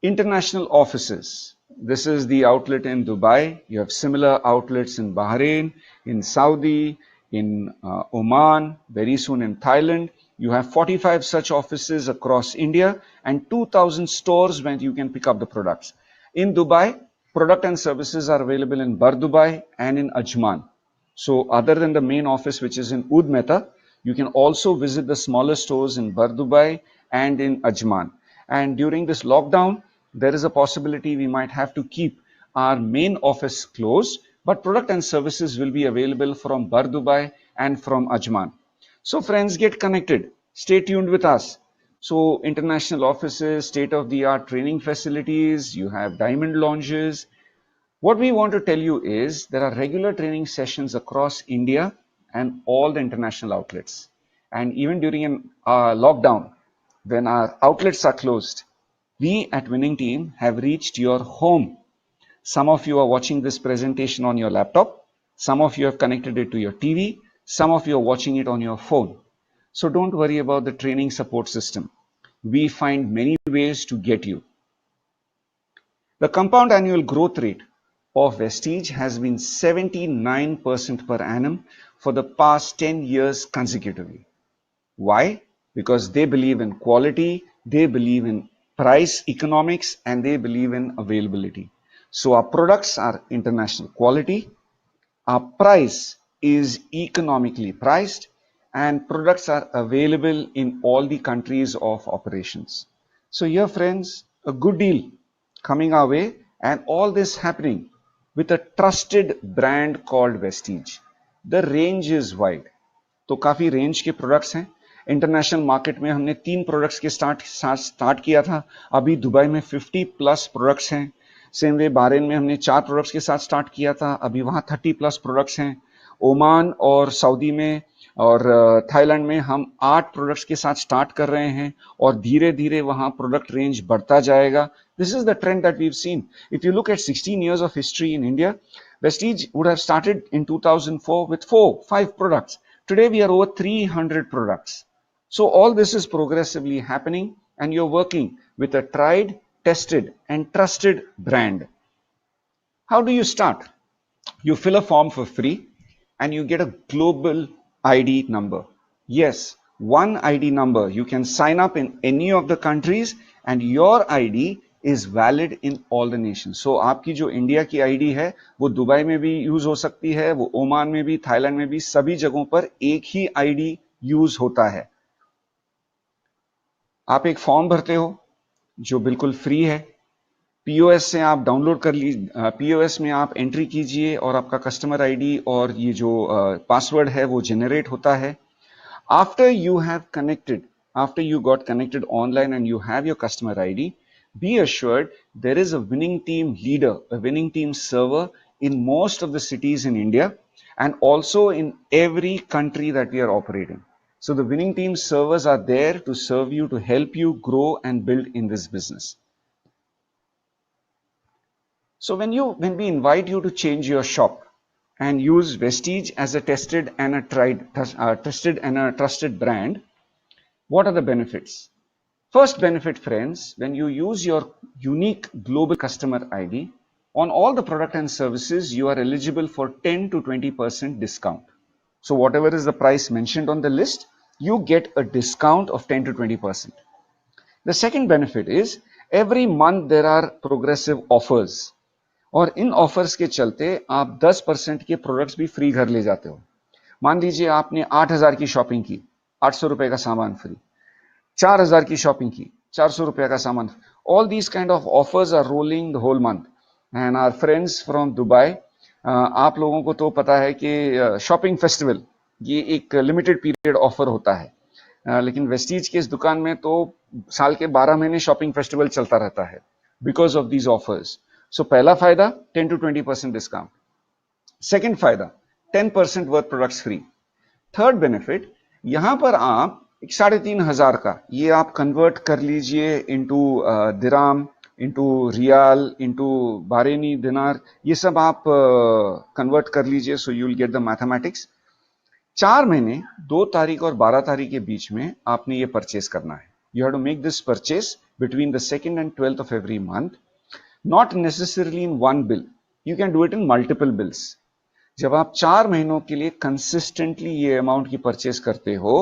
International offices. This is the outlet in Dubai. You have similar outlets in Bahrain, in Saudi, in Oman, very soon in Thailand. You have 45 such offices across India and 2,000 stores where you can pick up the products. In Dubai, product and services are available in Bar Dubai and in Ajman. So other than the main office, which is in Oud Mehta, you can also visit the smaller stores in Bar Dubai and in Ajman. And during this lockdown, there is a possibility we might have to keep our main office closed, but product and services will be available from Bar Dubai and from Ajman. So friends, get connected. Stay tuned with us. So international offices, state-of-the-art training facilities, you have diamond lounges. What we want to tell you is there are regular training sessions across India and all the international outlets. And even during a lockdown, when our outlets are closed, we at Winning Team have reached your home. Some of you are watching this presentation on your laptop. Some of you have connected it to your TV. Some of you are watching it on your phone. So don't worry about the training support system. We find many ways to get you. The compound annual growth rate of Vestige has been 79% per annum for the past 10 years consecutively. Why? Because they believe in quality, they believe in price economics, and they believe in availability. So our products are international quality, our price is economically priced, and products are available in all the countries of operations. So here friends, a good deal coming our way, and all this happening with a trusted brand called Vestige. The range is wide. तो काफी range के products हैं. International market में हमने 3 products के start किया था. अभी दुबई में 50 प्लस प्रोडक्ट्स हैं. सेम वे बहरीन में हमने 4 प्रोडक्ट्स के साथ स्टार्ट किया था. अभी वहां 30 प्लस प्रोडक्ट्स हैं. ओमान और सऊदी में और थाईलैंड में हम 8 प्रोडक्ट्स के साथ स्टार्ट कर रहे हैं और धीरे धीरे वहां प्रोडक्ट रेंज बढ़ता जाएगा. This is the trend that we've seen. If you look at 16 years of history in India, Vestige would have started in 2004 with 5 products. Today we are over 300 products. So all this is progressively happening and you're working with a tried, tested and trusted brand. How do you start? You fill a form for free and you get a global ID number. Yes, one ID number. You can sign up in any of the countries and your ID is valid in all the nations. So आपकी जो India की ID है वो Dubai में भी use हो सकती है, वो ओमान में भी, थाईलैंड में भी, सभी जगहों पर एक ही आईडी यूज होता है. आप एक फॉर्म भरते हो जो बिल्कुल फ्री है. पीओएस से आप डाउनलोड कर लीजिए, पीओएस में आप एंट्री कीजिए और आपका कस्टमर आईडी और ये जो पासवर्ड है वो जनरेट होता है. After you have connected, after you got connected online and you have your customer ID, be assured there is a winning team leader, a winning team server in most of the cities in India and also in every country that we are operating. So the winning team servers are there to serve you, to help you grow and build in this business. So when we invite you to change your shop and use Vestige as a tested and a trusted brand, what are the benefits? First benefit, friends, when you use your unique global customer ID, on all the product and services, you are eligible for 10 to 20% discount. So whatever is the price mentioned on the list, you get a discount of 10 to 20%. The second benefit is every month there are progressive offers. और इन offers के चलते आप 10% के products भी free घर ले जाते हो. मान लीजिए आपने 8,000 की शॉपिंग की, 800 रुपए का सामान फ्री. 4,000 की शॉपिंग की, 400 रुपए का सामान. All these kind of offers are rolling the whole month. And our friends from Dubai, आप लोगों को तो पता है कि शॉपिंग फेस्टिवल ये एक लिमिटेड पीरियड ऑफर होता है, लेकिन वेस्टीज की इस दुकान में तो साल के 12 महीने शॉपिंग फेस्टिवल चलता रहता है because of these offers. So पहला फायदा 10 to 20% डिस्काउंट. सेकेंड फायदा 10% worth products free. Third benefit, यहां पर आप 3,500 का ये आप कन्वर्ट कर लीजिए into dirham, into riyal, into Bahraini dinar, ये सब आप कन्वर्ट कर लीजिए, so you will get the mathematics. 4 महीने 2 तारीख और 12 तारीख के बीच में आपने ये परचेस करना है। You have to make this purchase between the 2nd and 12th of every month, not necessarily in one bill. You can do it in multiple bills. जब आप 4 महीनों के लिए कंसिस्टेंटली ये अमाउंट की परचेस करते हो,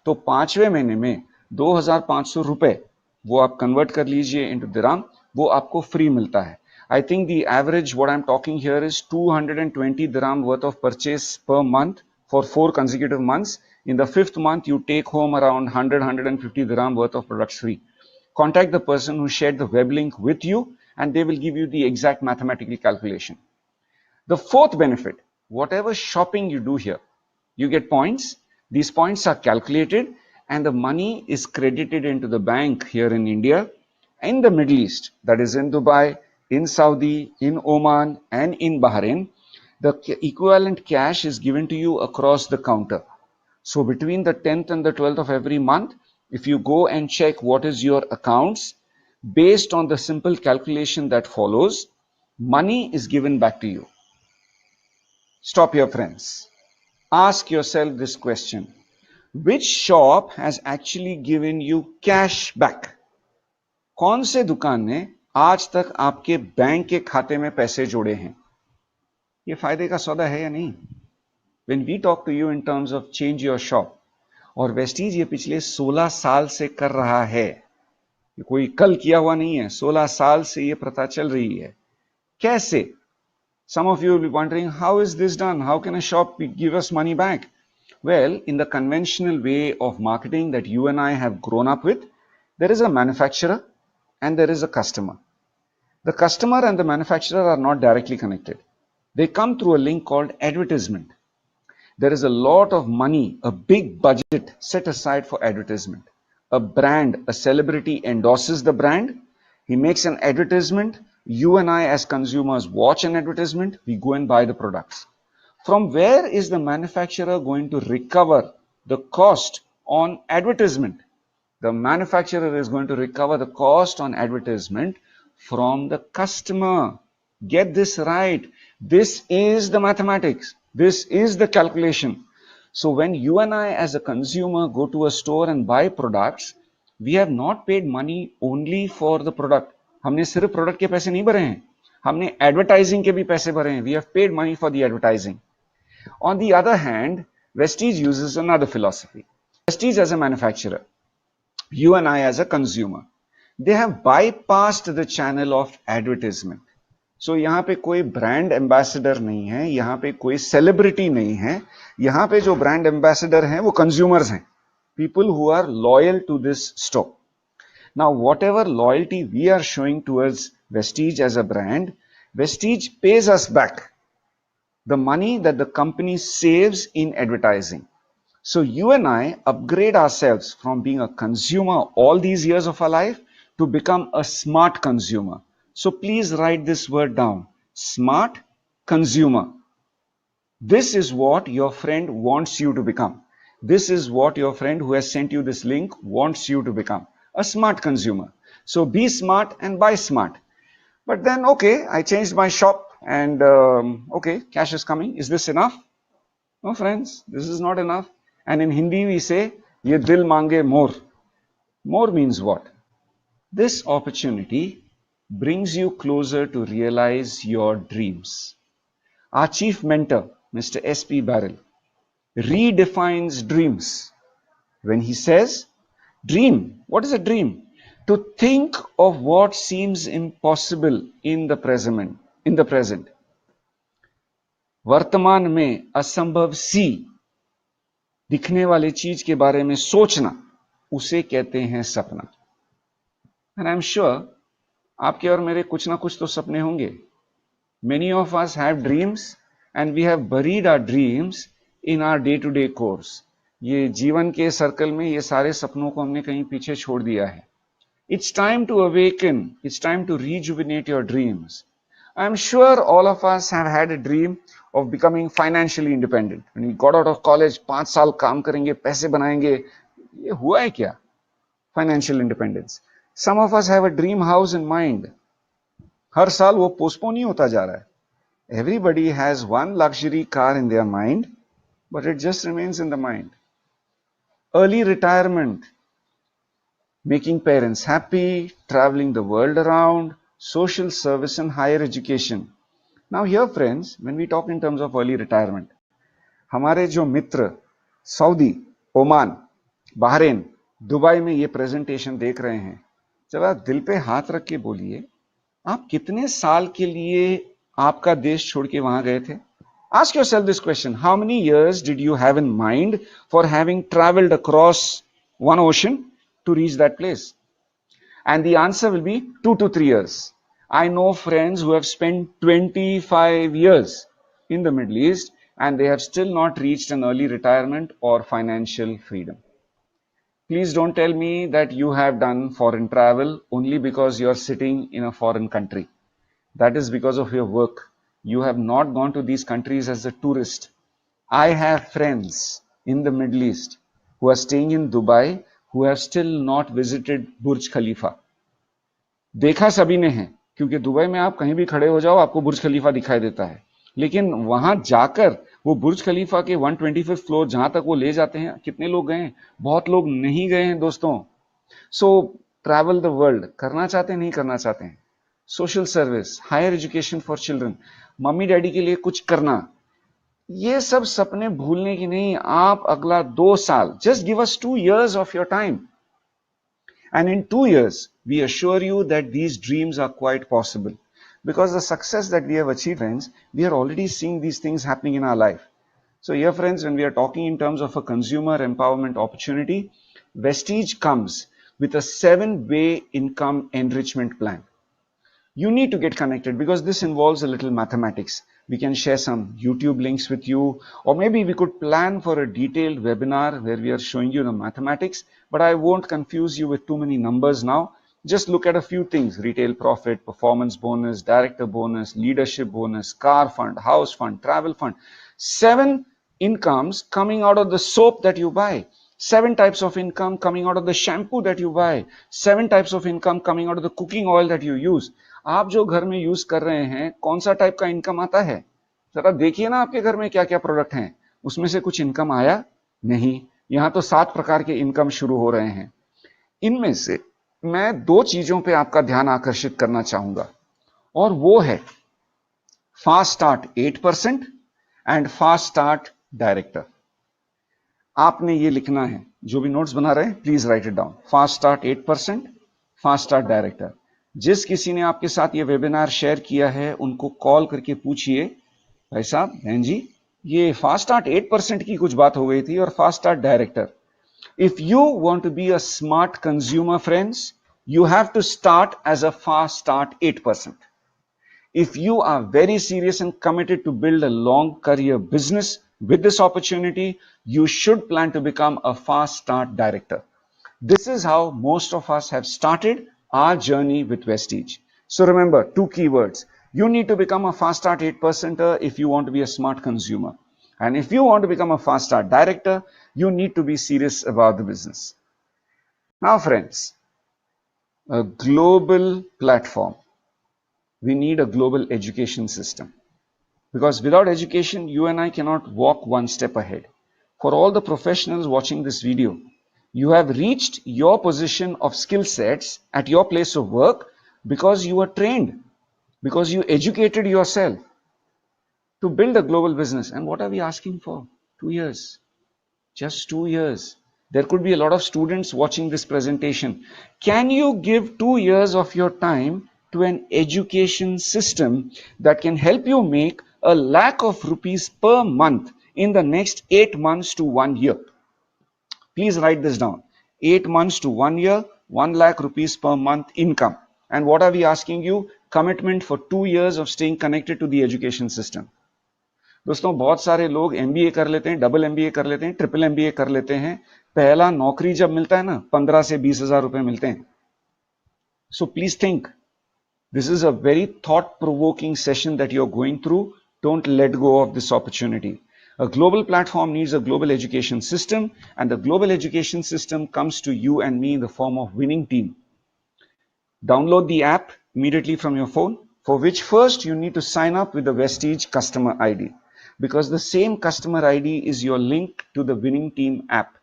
तो 5वें महीने में 2,500 रुपए वो आप कन्वर्ट कर लीजिए इनटू दिरहम, वो आपको फ्री मिलता है। I think the average what I am talking here is 220 dirham worth of purchase per month for 4 consecutive months. In the 5th month, you take home around 100-150 dirham worth of products free. Contact the person who shared the web link with you, and they will give you the exact mathematical calculation. The fourth benefit, whatever shopping you do here, you get points. These points are calculated and the money is credited into the bank here in India, in the Middle East, that is in Dubai, in Saudi, in Oman, and in Bahrain. The equivalent cash is given to you across the counter. So between the 10th and the 12th of every month, if you go and check what is your accounts, based on the simple calculation that follows, money is given back to you. Stop here, friends. Ask yourself this question. Which shop has actually given you cash back? कौन से दुकान ने आज तक आपके bank के खाते में पैसे जोड़े हैं? ये फायदे का सौदा है या नहीं? When we talk to you in terms of change your shop, और वेस्टीज ये पिछले 16 साल से कर रहा है, ये कोई कल किया हुआ नहीं है, 16 साल से ये प्रथा चल रही है। कैसे? Some of you will be wondering, how is this done? How can a shop give us money back? Well, in the conventional way of marketing that you and I have grown up with, there is a manufacturer and there is a customer. The customer and the manufacturer are not directly connected. They come through a link called advertisement. There is a lot of money, a big budget set aside for advertisement. A brand, a celebrity endorses the brand. He makes an advertisement. You and I as consumers watch an advertisement. We go and buy the products. From where is the manufacturer going to recover the cost on advertisement? The manufacturer is going to recover the cost on advertisement from the customer. Get this right. This is the mathematics. This is the calculation. So when you and I as a consumer go to a store and buy products, we have not paid money only for the product. हमने सिर्फ product के पैसे नहीं भरे हैं, हमने advertising के भी पैसे भरे हैं. We have paid money for the advertising. On the other hand, Vestige uses another philosophy. Vestige as a manufacturer, you and I as a consumer, they have bypassed the channel of advertisement. So यहाँ पे कोई brand ambassador नहीं है, यहाँ पे कोई celebrity नहीं है, यहाँ पे जो ब्रांड एम्बेसडर हैं वो कंज्यूमर्स हैं, people who are loyal to this store. Now, whatever loyalty we are showing towards Vestige as a brand, Vestige pays us back the money that the company saves in advertising. So you and I upgrade ourselves from being a consumer all these years of our life to become a smart consumer. So please write this word down. Smart consumer. This is what your friend wants you to become. This is what your friend who has sent you this link wants you to become. A smart consumer. So be smart and buy smart. But then, okay, I changed my shop and okay, cash is coming. Is this enough? No, friends, this is not enough. And in Hindi we say, ye dil mange more. More means what? This opportunity brings you closer to realize your dreams. Our chief mentor, Mr. S.P. Barrel, redefines dreams when he says, dream. What is a dream? To think of what seems impossible in the present. वर्तमान में असंभव सी दिखने वाली चीज के बारे में सोचना, उसे कहते हैं सपना. And I'm sure आपके और मेरे कुछ ना कुछ तो सपने होंगे. Many of us have dreams and we have buried our dreams in our day-to-day course. ये जीवन के सर्कल में ये सारे सपनों को हमने कहीं पीछे छोड़ दिया है. It's time to awaken. It's time to rejuvenate your dreams. I'm sure all of us have had a dream of becoming financially independent. When we got out of college, 5 साल काम करेंगे, पैसे बनाएंगे. ये हुआ है क्या? Financial independence. Some of us have a dream house in mind. हर साल वो पोस्टपोन ही होता जा रहा है। Everybody has one luxury car in their mind, but it just remains in the mind. Early retirement, making parents happy, traveling the world around, social service and higher education. Now here friends, when we talk in terms of early retirement, हमारे जो मित्र Saudi, Oman, Bahrain, Dubai में ये presentation देख रहे हैं, जरा दिल पे हाथ रख के बोलिए, आप कितने साल के लिए आपका देश छोड़ के वहां गए थे? Ask yourself this question, how many years did you have in mind for having traveled across one ocean to reach that place? And the answer will be 2 to 3 years. I know friends who have spent 25 years in the Middle East and they have still not reached an early retirement or financial freedom. Please don't tell me that you have done foreign travel only because you are sitting in a foreign country. That is because of your work. You have not gone to these countries as a tourist. I have friends in the Middle East who are staying in Dubai who have still not visited Burj Khalifa. देखा सभी ने है, क्योंकि Dubai में आप कहीं भी खड़े हो जाओ आपको बुर्ज खलीफा दिखाई देता है, लेकिन वहां जाकर वो बुर्ज खलीफा के 125th फ्लोर जहां तक वो ले जाते हैं, कितने लोग गए हैं? बहुत लोग नहीं गए हैं दोस्तों। सो ट्रैवल द वर्ल्ड करना चाहते हैं, नहीं करना चाहते हैं? Social service, higher education for children, mummy daddy के लिए कुछ करना, ये सब सपने भूलने की नहीं। आप अगला 2 साल, just give us 2 years of your time, and in 2 years we assure you that these dreams are quite possible, because the success that we have achieved friends, we are already seeing these things happening in our life. So here friends, when we are talking in terms of a consumer empowerment opportunity, Vestige comes with a 7-way income enrichment plan. You need to get connected because this involves a little mathematics. We can share some YouTube links with you, or maybe we could plan for a detailed webinar where we are showing you the mathematics, but I won't confuse you with too many numbers now. Just look at a few things: retail profit, performance bonus, director bonus, leadership bonus, car fund, house fund, travel fund. 7 incomes coming out of the soap that you buy. 7 types of income coming out of the shampoo that you buy. 7 types of income coming out of the cooking oil that you use. आप जो घर में use कर रहे हैं, कौन सा type का इनकम आता है? जरा देखिए ना आपके घर में क्या क्या प्रोडक्ट हैं, उसमें से कुछ इनकम आया? नहीं। यहां तो 7 प्रकार के इनकम शुरू हो रहे हैं। इनमें से मैं 2 चीजों पे आपका ध्यान आकर्षित करना चाहूंगा, और वो है fast start 8% and fast start director. आपने ये लिखना है, जो भी नोट्स बना रहे हैं please right it down. Fast start 8%, fast start director. जिस किसी ने आपके साथ ये वेबिनार शेयर किया है उनको कॉल करके पूछिए, भाई साहब, बहन जी, ये फास्ट स्टार्ट 8% की कुछ बात हो गई थी और fast start director. If you want to be a smart consumer friends, you have to start as a fast start 8%. If you are very serious and committed to build a long career business with this opportunity, you should plan to become a fast start director. This is how most of us have started our journey with Vestige. So remember 2 keywords. You need to become a fast start 8%er if you want to be a smart consumer. And if you want to become a fast start director, you need to be serious about the business. Now friends, a global platform. We need a global education system, because without education, you and I cannot walk one step ahead. For all the professionals watching this video, you have reached your position of skill sets at your place of work because you were trained, because you educated yourself to build a global business. And what are we asking for? 2 years. Just 2 years. There could be a lot of students watching this presentation. Can you give 2 years of your time to an education system that can help you make a lakh of rupees per month in the next 8 months to 1 year? Please write this down. 8 months to 1 year, 1 lakh rupees per month income. And what are we asking you? Commitment for 2 years of staying connected to the education system. दोस्तों, बहुत सारे लोग MBA कर लेते हैं, double MBA कर लेते हैं, ट्रिपल एमबीए कर लेते हैं। पहला नौकरी जब मिलता है ना, 15 से 20 हजार रुपए मिलते हैं। So please think, this is a very thought provoking session that you are going through. Don't let go of this opportunity. A global platform needs a global education system, and the global education system comes to you and me in the form of Winning Team. Download the app immediately from your phone. for which first you need to sign up with the Vestige customer ID, because the same customer ID is your link to the Winning Team app.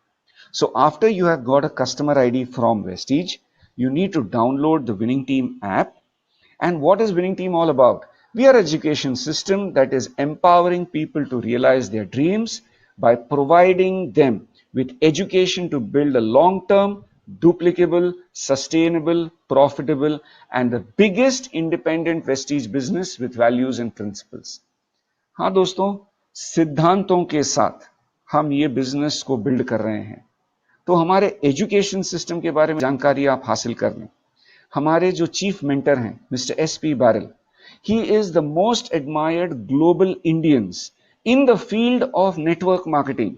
So after you have got a customer ID from Vestige, you need to download the Winning Team app. And what is Winning Team all about? We are an education system that is empowering people to realize their dreams by providing them with education to build a long-term, duplicable, sustainable, profitable, and the biggest independent Vestige business with values and principles. हाँ दोस्तों, सिद्धांतों के साथ हम ये business को build कर रहे हैं। तो हमारे एजुकेशन सिस्टम के बारे में जानकारी आप हासिल कर लें। हमारे जो चीफ मेंटर हैं mister SP barrel, he is the most admired global Indians in the field of network marketing.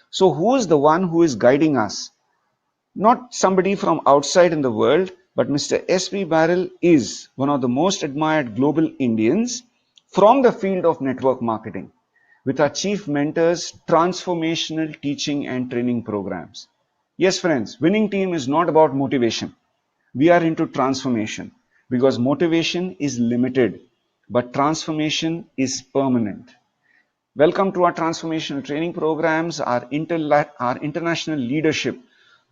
So who is the one who is guiding us? Not somebody from outside in the world, but Mr. S.P. Barrel is one of the most admired global Indians from the field of network marketing, with our chief mentors, transformational teaching and training programs. Yes, friends, Winning Team is not about motivation. We are into transformation, because motivation is limited, but transformation is permanent. Welcome to our transformational training programs, our international leadership.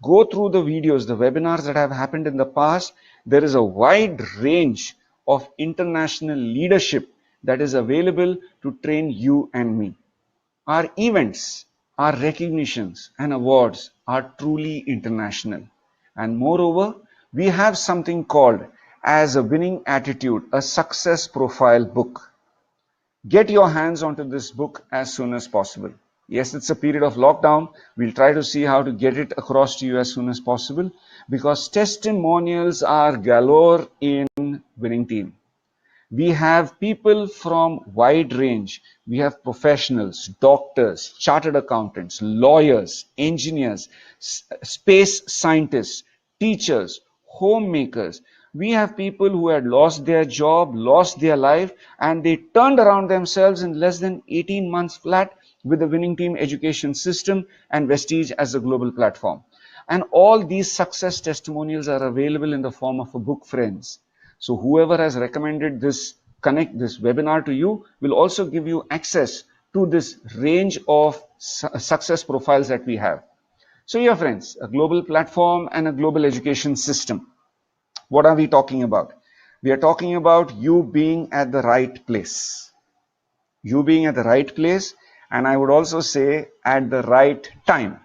Go through the videos, the webinars that have happened in the past. There is a wide range of international leadership that is available to train you and me. Our events, our recognitions and awards are truly international. And moreover, we have something called as a winning attitude, a success profile book. Get your hands onto this book as soon as possible. Yes, it's a period of lockdown. We'll try to see how to get it across to you as soon as possible, because testimonials are galore in Winning Team. We have people from wide range. We have professionals, doctors, chartered accountants, lawyers, engineers, space scientists, teachers, homemakers. We have people who had lost their job, lost their life, and they turned around themselves in less than 18 months flat with the Winning Team education system and Vestige as a global platform. And all these success testimonials are available in the form of a book, friends. So whoever has recommended this webinar to you will also give you access to this range of success profiles that we have. So yeah, friends, a global platform and a global education system. What are we talking about? We are talking about you being at the right place. You being at the right place, and I would also say at the right time.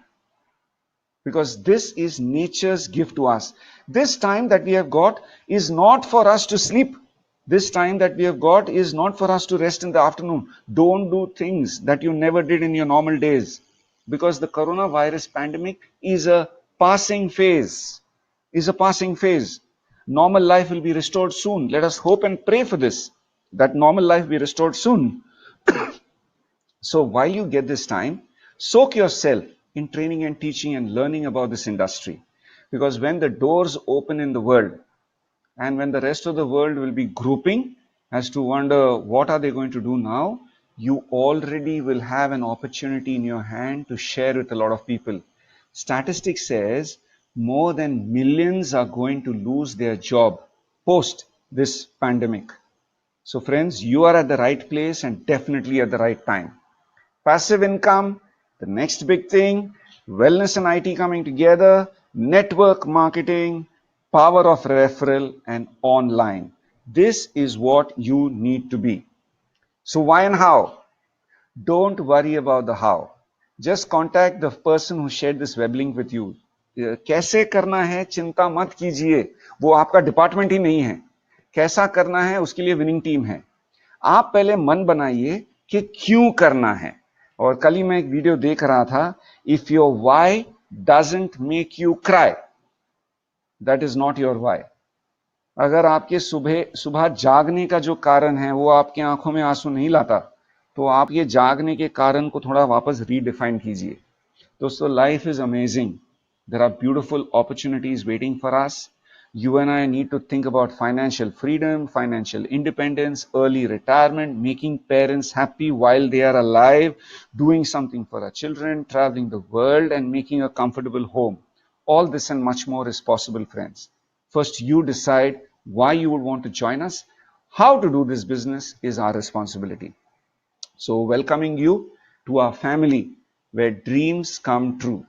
Because this is nature's gift to us. This time that we have got is not for us to sleep. This time that we have got is not for us to rest in the afternoon. Don't do things that you never did in your normal days, because the coronavirus pandemic is a passing phase. Normal life will be restored soon. Let us hope and pray for this, that normal life be restored soon. So while you get this time, soak yourself in training and teaching and learning about this industry. Because when the doors open in the world, and when the rest of the world will be grouping as to wonder what are they going to do now, you already will have an opportunity in your hand to share with a lot of people. Statistics says more than millions are going to lose their job post this pandemic. So friends, you are at the right place and definitely at the right time. Passive income, the next big thing, wellness and IT coming together, network marketing, power of referral, and online. This is what you need to be. So why and how? Don't worry about the how. Just contact the person who shared this web link with you. कैसे करना है चिंता मत कीजिए, वो आपका department ही नहीं है. कैसा करना है उसके लिए विनिंग टीम है. आप पहले मन बनाइए कि क्यों करना है. और कल ही मैं एक वीडियो देख रहा था, if your why doesn't make you cry, that is not your why. अगर आपके सुबह जागने का जो कारण है वो आपकी आंखों में आंसू नहीं लाता, तो आप ये जागने के कारण को थोड़ा वापस रीडिफाइन कीजिए. दोस्तों, life is amazing. There are beautiful opportunities waiting for us. You and I need to think about financial freedom, financial independence, early retirement, making parents happy while they are alive, doing something for our children, traveling the world, and making a comfortable home. All this and much more is possible, friends. First, you decide why you would want to join us, How to do this business is our responsibility. So welcoming you to our family where dreams come true.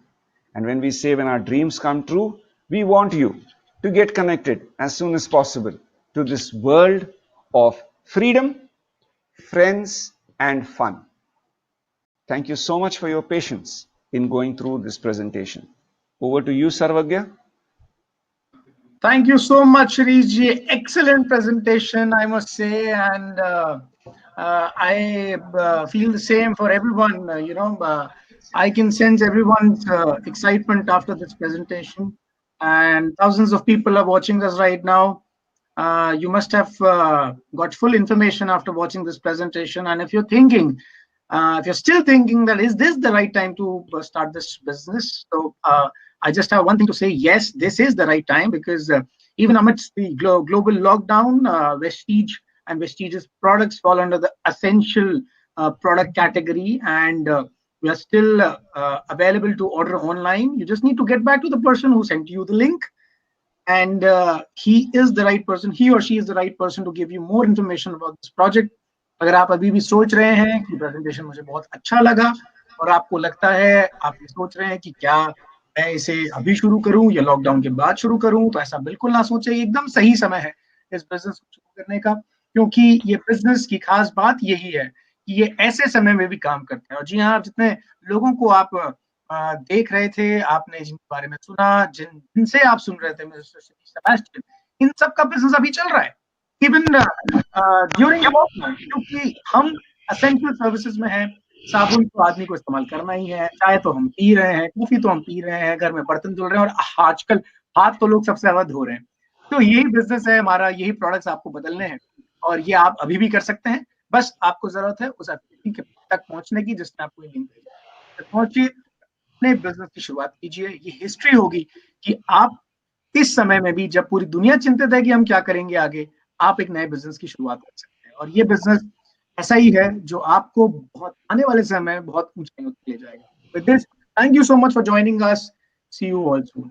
And when we say when our dreams come true, we want you to get connected as soon as possible to this world of freedom, friends, and fun. Thank you so much for your patience in going through this presentation. Over to you, Sarvagya. Thank you so much, Shirish ji. Excellent presentation, I must say, and I feel the same for everyone. I can sense everyone's excitement after this presentation, and thousands of people are watching us right now. You must have got full information after watching this presentation, and if you're still thinking that is this the right time to start this business, so I just have one thing to say: yes, this is the right time, because even amidst the global lockdown, Vestige's products fall under the essential product category, and we are still available to order online. You just need to get back to the person who sent you the link, and he is the right person, he or she is the right person to give you more information about this project. अगर आप अभी भी सोच रहे हैं कि presentation मुझे बहुत अच्छा लगा, और आपको लगता है, आप ये सोच रहे हैं कि क्या मैं इसे अभी शुरू करूं या लॉकडाउन के बाद शुरू करूं, तो ऐसा बिल्कुल ना सोचें। एकदम सही समय है इस बिजनेस को शुरू करने का, क्योंकि ये बिजनेस की खास बात यही है कि ये ऐसे समय में भी काम करते हैं। और जी हाँ, जितने लोगों को आप देख रहे थे, आपने जिनके बारे में सुना, जिनसे आप सुन रहे थे, मिस्टर सेबेस्टियन, इन सब का बिजनेस अभी चल रहा है, इवन ड्यूरिंग लॉकडाउन, क्योंकि हम असेंशियल सर्विसेज में हैं। साबुन तो आदमी को इस्तेमाल करना ही है, चाय तो हम पी रहे हैं, कॉफी तो हम पी रहे हैं, घर में बर्तन धुल रहे हैं, और आजकल हाथ तो लोग सबसे ज्यादा धो रहे हैं। तो यही बिजनेस है हमारा, यही प्रोडक्ट्स आपको बदलने हैं, और ये आप अभी भी कर सकते हैं। बस आपको जरूरत है उस एक्टिविटी तक पहुंचने की जिसने आपको लिंक तक पहुंचिए, अपने बिजनेस की शुरुआत कीजिए। ये हिस्ट्री होगी कि आप इस समय में भी, जब पूरी दुनिया चिंतित है कि हम क्या करेंगे आगे, आप एक नए बिजनेस की शुरुआत कर सकते हैं। और ये बिजनेस ऐसा ही है जो आपको बहुत आने वाले समय में बहुत ऊंचाइयों तक ले जाएगा। With this, thank you so much for joining us. See you all soon.